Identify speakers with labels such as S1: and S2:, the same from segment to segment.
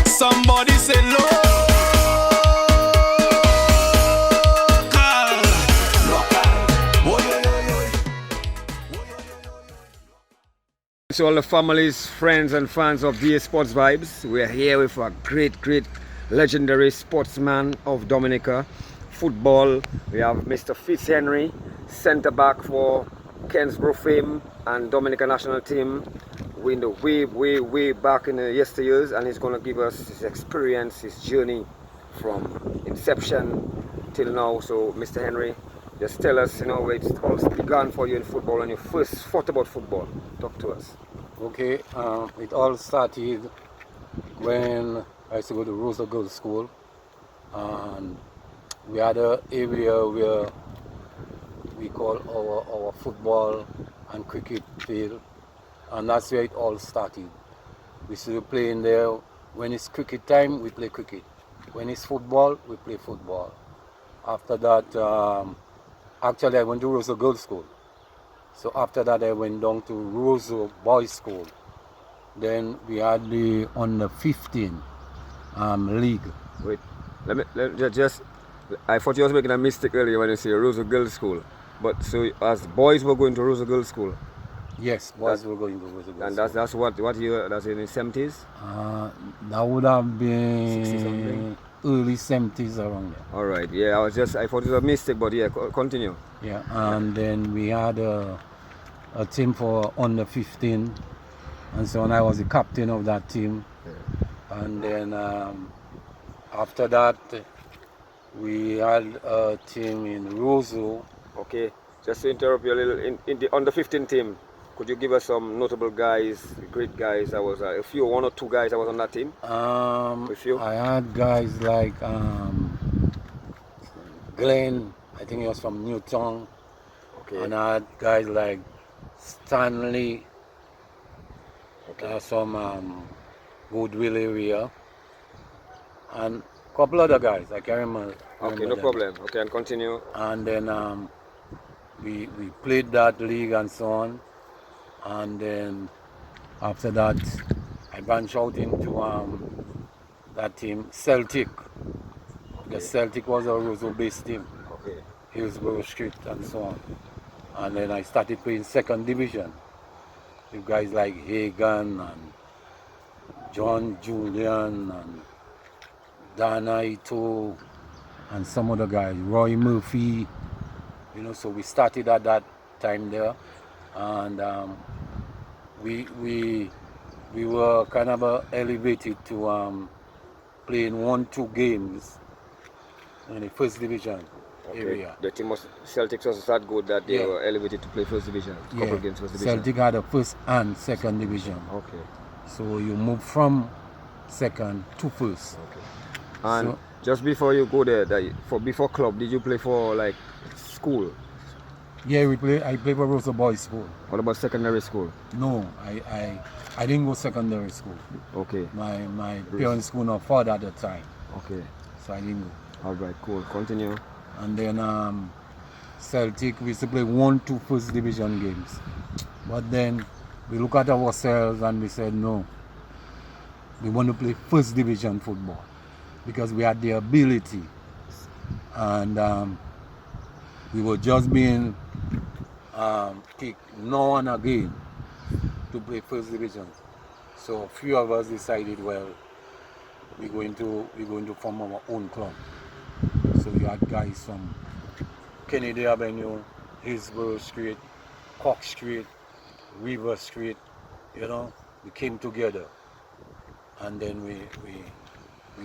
S1: Somebody say local.
S2: To all the families, friends and fans of DAsportsVYBEZ, we are here with a great legendary sportsman of Dominica football. We have Mr. Fitz Henry, centre back for Kensborough fame and Dominica national team. We in the way back in the yesteryears, and he's going to give us his experience, his journey from inception till now. So Mr. Henry, just tell us, where it's all began for you in football and you first thought about football. Talk to us.
S3: Okay, it all started when I used to go to Rosa Girls School, and we had an area where we call our football and cricket field, and that's where it all started. We still play in there. When it's cricket time, we play cricket. When it's football, we play football. After that, actually I went to Rosa Girls School. So after that I went down to Rosa Boys School. Then we had the under 15 league.
S2: Wait, let me just, I thought you was making a mistake earlier when you say Rosa Girls School. But so as boys were going to Rosa Girls School?
S3: Yes, boys were going to Rosa Girls School.
S2: And that's what year, that's in the 70s?
S3: That would have been early 70s around there.
S2: Alright, yeah, I thought it was a mistake, but yeah, continue.
S3: Yeah, and then we had a team for under 15, and so on. I was the captain of that team. Yeah. And then after that, we had a team in Roseau.
S2: Okay, just to interrupt you a little, in the under 15 team, could you give us some notable guys, great guys? That was one or two guys that was on that team. With you?
S3: I had guys like Glenn, I think he was from Newtown.
S2: Okay.
S3: And I had guys like Stanley, okay. Some Goodwill area, and a couple other guys, I can't remember.
S2: Okay, no problem. Okay, and continue.
S3: And then we played that league and so on. And then after that, I branched out into that team, Celtic. Okay. The Celtic was a Roseau-based team.
S2: Okay.
S3: Hillsborough Street and so on. And then I started playing second division with guys like Hagan and John Julian and Dana Ito and some other guys, Roy Murphy, so we started at that time there, and we were kind of elevated to playing 1-2 games in the first division.
S2: Okay.
S3: Area.
S2: The team was Celtics was that good that they were elevated to play first division. Couple games first division.
S3: Celtic had a first and second division.
S2: Okay.
S3: So you move from second to first.
S2: Okay. And just before you go there, before club, did you play for like school?
S3: Yeah, I played for Rosa Boys School.
S2: What about secondary school?
S3: No, I didn't go secondary school.
S2: Okay.
S3: My parents school not afford at the time.
S2: Okay.
S3: So I didn't go.
S2: Alright, cool. Continue.
S3: And then Celtic, we used to play 1-2 first division games. But then we look at ourselves and we said, no, we want to play first division football because we had the ability. And we were just being picked now and again to play first division. So a few of us decided, well, we're going to form our own club. So we had guys from Kennedy Avenue, Hillsborough Street, Cox Street, River Street, we came together. And then we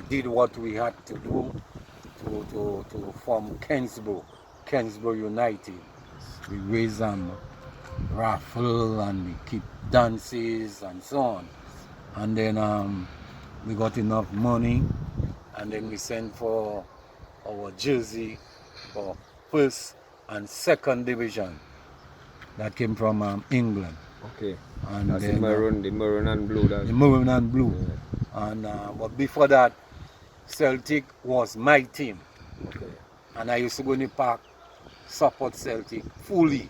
S3: did what we had to do to form Kensborough United. We raised raffle and we keep dances and so on. And then we got enough money, and then we sent for our jersey for first and second division that came from England.
S2: Okay.
S3: And
S2: that's
S3: then,
S2: the maroon and blue.
S3: The maroon and blue. Yeah. And but before that, Celtic was my team.
S2: Okay.
S3: And I used to go in the park, support Celtic fully,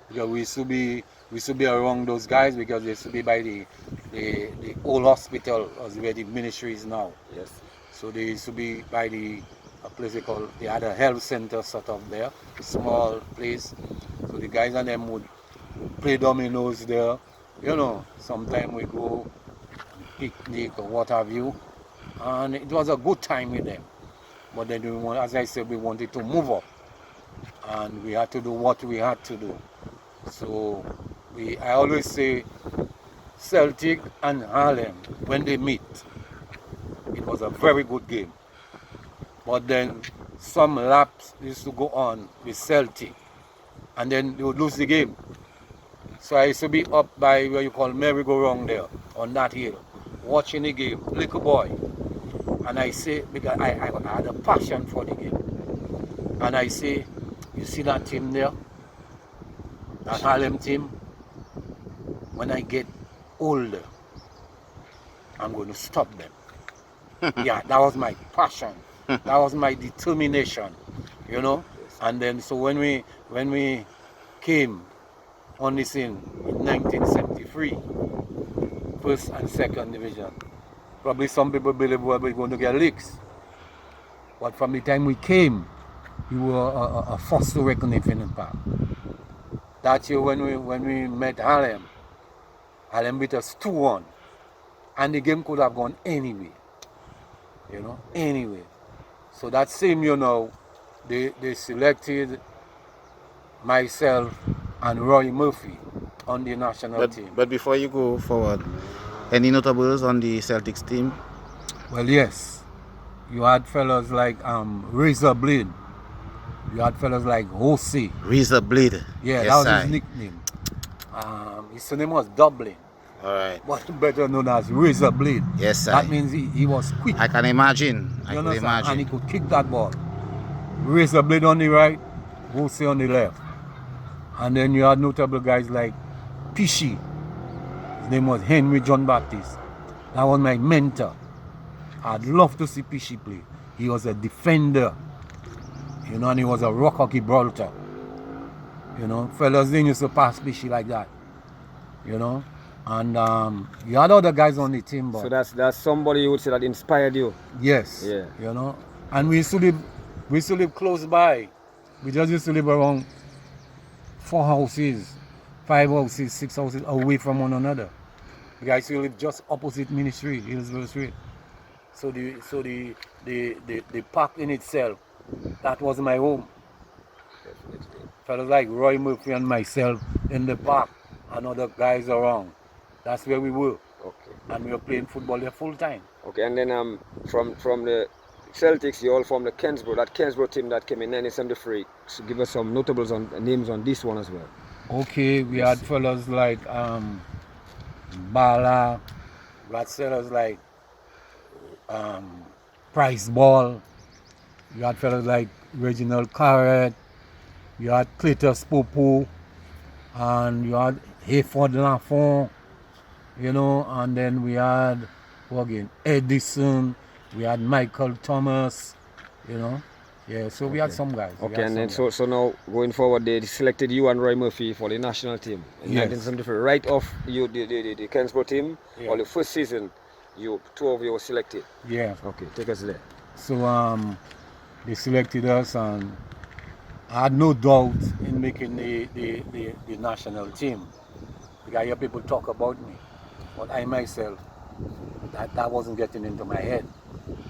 S3: because we used to be we used to be around those guys because they used to be by the old hospital, as where the ministry is now.
S2: Yes.
S3: So they used to be by a place they call, they had a health center set up there, a small place. So the guys and them would play dominoes there. You know, sometimes we go picnic or what have you. And it was a good time with them. But then, as I said, we wanted to move up. And we had to do what we had to do. So I always say Celtic and Harlem, when they meet, it was a very good game. But then some laps used to go on with Celtic, and then they would lose the game. So I used to be up by where you call merry-go-round there, on that hill, watching the game, little boy. And I say, because I had a passion for the game. And I say, you see that team there? That Harlem team? When I get older, I'm going to stop them. Yeah, that was my passion. That was my determination, you know. And then so when we came on the scene in 1973, first and second division, probably some people believe we were going to get licks. But from the time we came, we were a force to reckon with in the park. That year when we met Harlem beat us 2-1. And the game could have gone anyway. You know, anyway. So that same year now, they selected myself and Roy Murphy on the national team.
S1: But before you go forward, any notables on the Celtics team?
S3: Well, yes. You had fellas like Razor Blade. You had fellas like Jose.
S1: Razor Blade.
S3: Yeah,
S1: yes,
S3: that was his nickname. His name was Dublin.
S1: All right.
S3: But better known as Razor Blade.
S1: Yes, sir.
S3: That means he was quick.
S1: I can imagine.
S3: You understand? And he could kick that ball. Razor Blade on the right, Jose on the left. And then you had notable guys like Pishy. His name was Henry John Baptist. That was my mentor. I'd love to see Pishy play. He was a defender. You know, and he was a rock hockey Gibraltar. You know, fellas didn't used to pass Pishy like that. You know? And you had other guys on the team. But
S2: So that's somebody you would say that inspired you.
S3: yes.
S2: Yeah.
S3: You know. And we used to live close by. We just used to live around 4 houses, 5 houses, 6 houses away from one another. The guys who live just opposite Ministry, Hillsborough Street. So the park in itself, that was my home. Fellas like Roy Murphy and myself in the park and other guys around. That's where we were.
S2: Okay.
S3: And we were playing football there full time.
S2: Okay, and then from the Celtics, you all from the that Kensborough team that came in 1973. So give us some notables on names on this one as well.
S3: Okay, we had fellas like Bala, we had fellas like Price Ball, you had fellas like Reginald Carrot, you had Cletus Popo, and you had Hayford Lafont, you know, and then we had again Edison, we had Michael Thomas, you know. Yeah, so we had some guys.
S2: Okay, and then so now going forward, they selected you and Roy Murphy for the national team in
S3: Yes.
S2: 1973. Right off you the Kensborough team,
S3: Yeah.
S2: or the first season, two of you were selected.
S3: Yeah.
S2: Okay, take us there.
S3: So they selected us, and I had no doubt in making the national team. Because I hear people talk about me, but I myself, that wasn't getting into my head.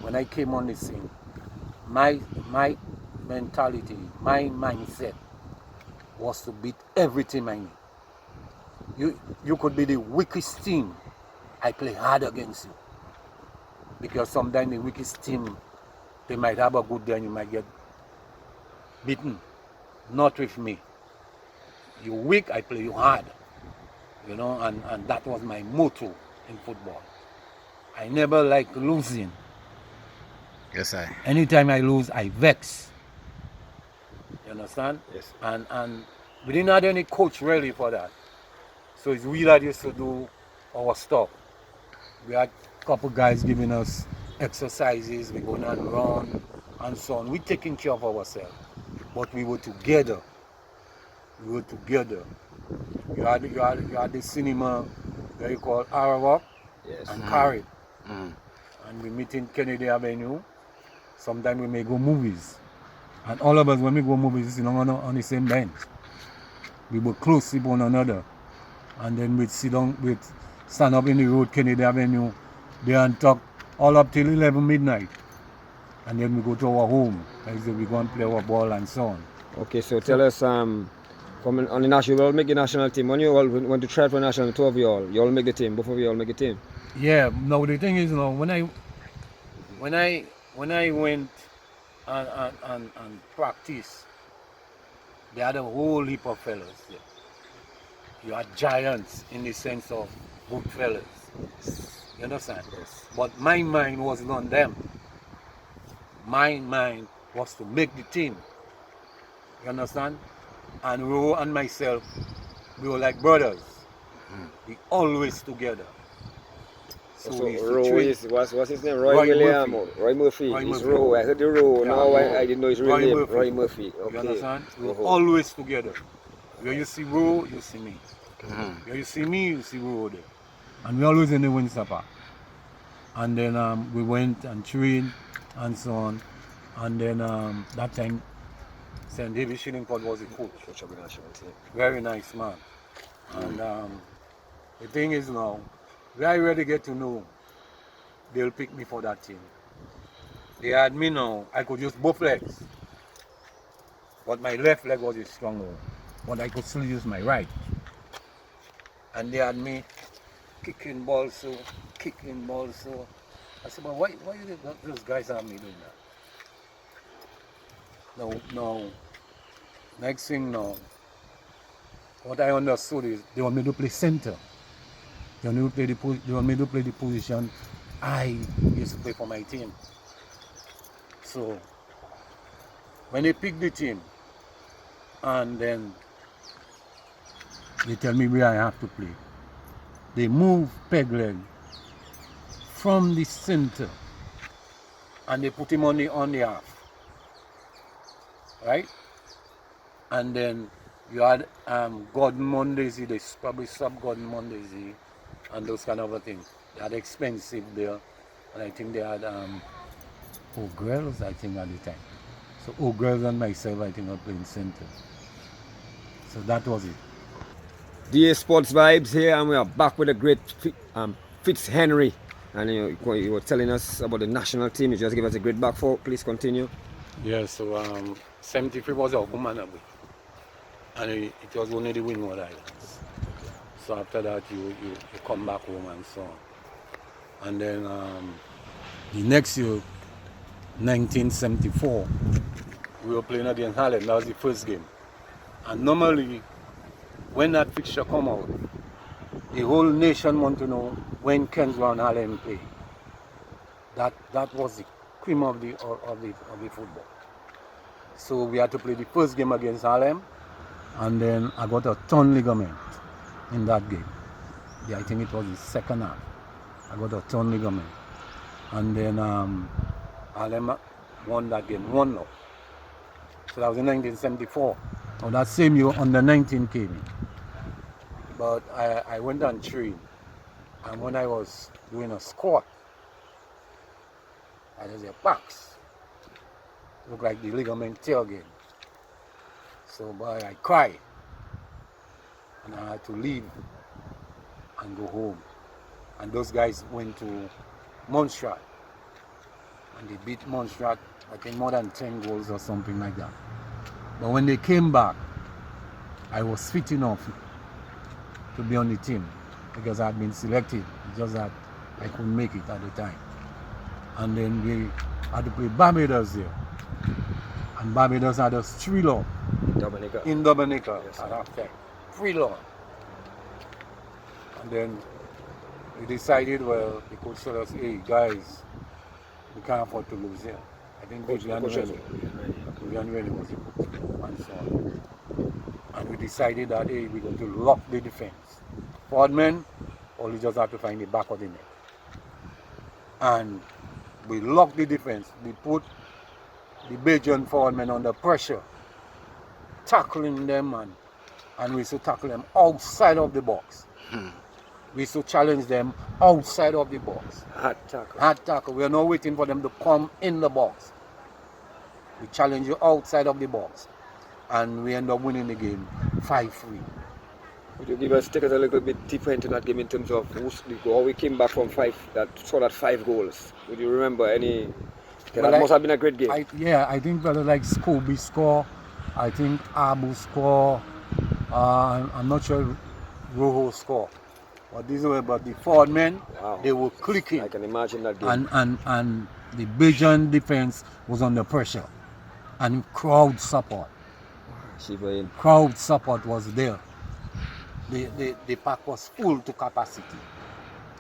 S3: When I came on the scene, my mentality, my mindset was to beat every team I knew. You could be the weakest team, I play hard against you. Because sometimes the weakest team, they might have a good day and you might get beaten. Not with me. You weak, I play you hard. You know, and that was my motto in football. I never like losing.
S1: Yes, sir.
S3: Anytime I lose, I vex. You understand?
S2: Yes.
S3: And we didn't have any coach really for that. So it's we that used to do our stuff. We had a couple guys giving us exercises, we go and run and so on. We taking care of ourselves. But we were together. We were together. You had the cinema where you call Arawak
S2: Yes.
S3: and Carrick.
S1: Mm.
S3: And we meet in Kennedy Avenue. Sometimes we may go movies. And all of us, when we go movies, on the same bench. We were close to one another. And then we'd stand up in the road, Kennedy Avenue, there and talk all up till 11 midnight. And then we go to our home. Like we go and play our ball and so on.
S2: Okay, so tell us, from on the national, you all make the national team. When you all went to try for national, two of you all make the team. Both of you all make the team.
S3: Yeah. Now the thing is, when I went and practice, they had a whole heap of fellas there. You had giants in the sense of good fellas. You understand?
S2: Yes.
S3: But my mind wasn't on them. My mind was to make the team. You understand? And Ro and myself, we were like brothers. We always together.
S2: So
S3: we used to
S2: Roe
S3: train.
S2: is, what's his name? Roy
S3: Roy
S2: William?
S3: Murphy.
S2: Roy Murphy.
S3: Roy
S2: It's
S3: Murphy.
S2: Roe. I heard the Roe.
S3: Yeah,
S2: No,
S3: Roe.
S2: I didn't know his real
S3: Roy
S2: name.
S3: Murphy.
S2: Roy Murphy. Okay.
S3: You understand? We were
S2: Oh.
S3: always together. Where you see Ro, you see me.
S1: Mm.
S3: Where you see me, you see Ro there. And we always in the Windsor Park. And then we went and trained and so on. And then that time, St. David Shillingford was the coach.
S2: Coach of the national team.
S3: Very nice man. And the thing is now, where I really get to know, they'll pick me for that team. They had me now, I could use both legs. But my left leg was a strong one. But I could still use my right. And they had me kicking balls so. I said, but why do those guys have me doing that? No. Next thing now, what I understood is they want me to play center. They want me to play the position I used to play for my team. So when they pick the team and then they tell me where I have to play, they move peg leg from the center and they put him on the half. Right? And then you had Gordon Mondesi, they probably sub Gordon Mondesi and those kind of things. They had expensive there. And I think they had O'Girls, I think, at the time. So O'Girls and myself, I think, were playing center. So that was it.
S2: DA Sports Vibes here, and we are back with the great Fitz Henry. And you were telling us about the national team. You just give us a great back for. Please continue.
S3: Yeah, so 73 was a woman away. And it was only the Windward Islands. So after that, you come back home and so on. And then the next year, 1974, we were playing against Harlem. That was the first game. And normally, when that fixture come out, the whole nation want to know when Kenswell and Harlem play. That was the cream of the football. So we had to play the first game against Harlem, and then I got a torn ligament in that game. Yeah, I think it was the second half. I got a torn ligament, and then Harlem won that game 1-0. So that was in 1974. Now that same year, under 19 came in. But I went and trained, and when I was doing a squat, I just said, "Pax." Looked like the ligament tear again. So, boy, I cried, and I had to leave and go home. And those guys went to Montserrat, and they beat Montserrat, I think more than 10 goals or something like that. But when they came back, I was fit enough to be on the team because I had been selected. It's just that I couldn't make it at the time. And then we had to play Barbados there. And Barbados had us 3-0
S2: Dominica.
S3: in Dominica
S2: Yes,
S3: at half time. 3-0. And then we decided, well, the coach told us, hey guys, we can't afford to lose here. I think Vivian Rennie was the coach and so on. And we decided that, hey, we're going to lock the defense. Forward men, all we just have to find the back of the net. And we locked the defense. We put the Belgian forward men under pressure, tackling them and and we used to tackle them outside of the box. We used to challenge them outside of the box.
S2: Hard tackle.
S3: Hard tackle. We are not waiting for them to come in the box. We challenge you outside of the box. And we end up winning the game 5-3.
S2: Would you take us a little bit deeper into that game in terms of how we came back from 5 goals? Would you remember any? That must have been a great game.
S3: I think fellas like Scobie score. I think Abu score. I'm not sure Rojo score. But these were the forward men.
S2: Wow.
S3: They were clicking.
S2: I can imagine that game.
S3: And the Belgian defense was under pressure. And crowd support. Crowd support was there. The park was full to capacity.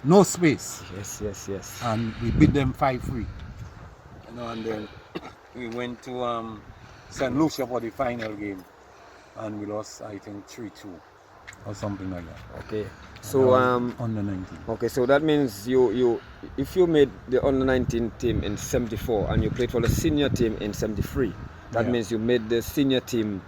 S3: No space.
S2: Yes.
S3: And we beat them 5-3. And then we went to St. Lucia for the final game. And we lost, I think, 3-2 or something like that.
S2: Okay. So
S3: under 19.
S2: Okay, so that means if you made the under 19 team in 74 and you played for the senior team in 73, that means you made the senior team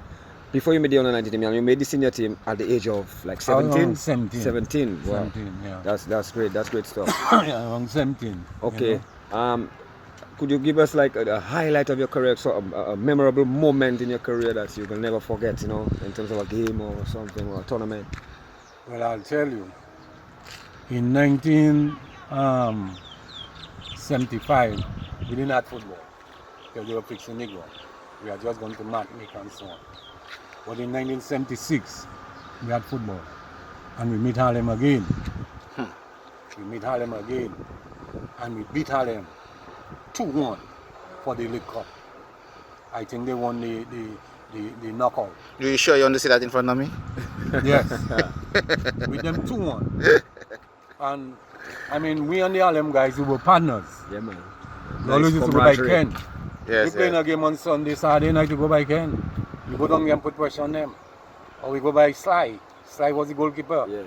S2: before you made the under 19 team, and you made the senior team at the age of like 17? 17. Wow. 17, yeah. That's great. That's great stuff.
S3: Yeah, around 17.
S2: Okay.
S3: You know?
S2: Could you give us like a highlight of your career, sort of a memorable moment in your career that you will never forget, in terms of a game or something or a tournament?
S3: Well, I'll tell you. In 1975, we didn't have football because they were fixing Negro. We had just gone to Martinique and so on. But in 1976, we had football. And we meet Harlem again. We meet Harlem again. And we beat Harlem 2-1 for the League Cup. I think they won the knockout.
S1: Are you sure you want to say that in front of me?
S3: Yes. With them 2-1. And I mean, we and the Harlem guys, we were partners.
S2: Yeah, man.
S3: We always used to go by Ken.
S1: Yes,
S3: we playing a game on Sunday, Saturday night, we go by Ken. We go down there and put pressure on them. Or we go by Sly. Sly was the goalkeeper.
S2: Yeah.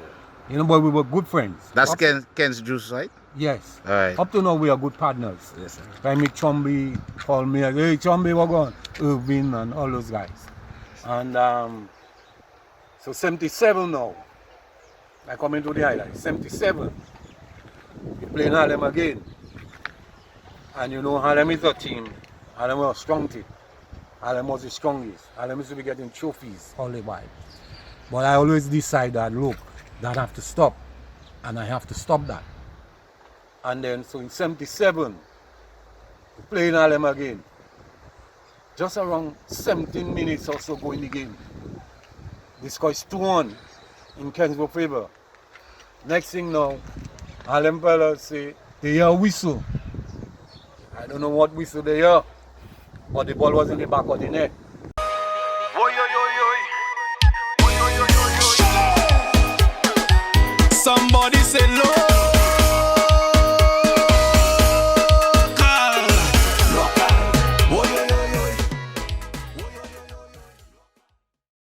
S3: But we were good friends.
S1: That's Ken's juice, right?
S3: Yes.
S1: All right.
S3: Up to now, we are good partners.
S2: Yes, sir.
S3: I meet Chombi, call me, hey Chombi, we're going. Irvin and all those guys. And so 77 now. I come into the highlights. 77. We play in Harlem again. And Harlem is a team. Harlem was a strong team. Harlem was the strongest. Harlem used to be getting trophies all the while. But I always decide that, look, that I have to stop. And I have to stop that. And then, so in 77, we play in Harlem again. Just around 17 minutes or so go in the game. The score is 2-1 in Kensborough favor. Next thing now, Harlem fellas say, they hear a whistle. I don't know what whistle they hear, but the ball was in the back of the net.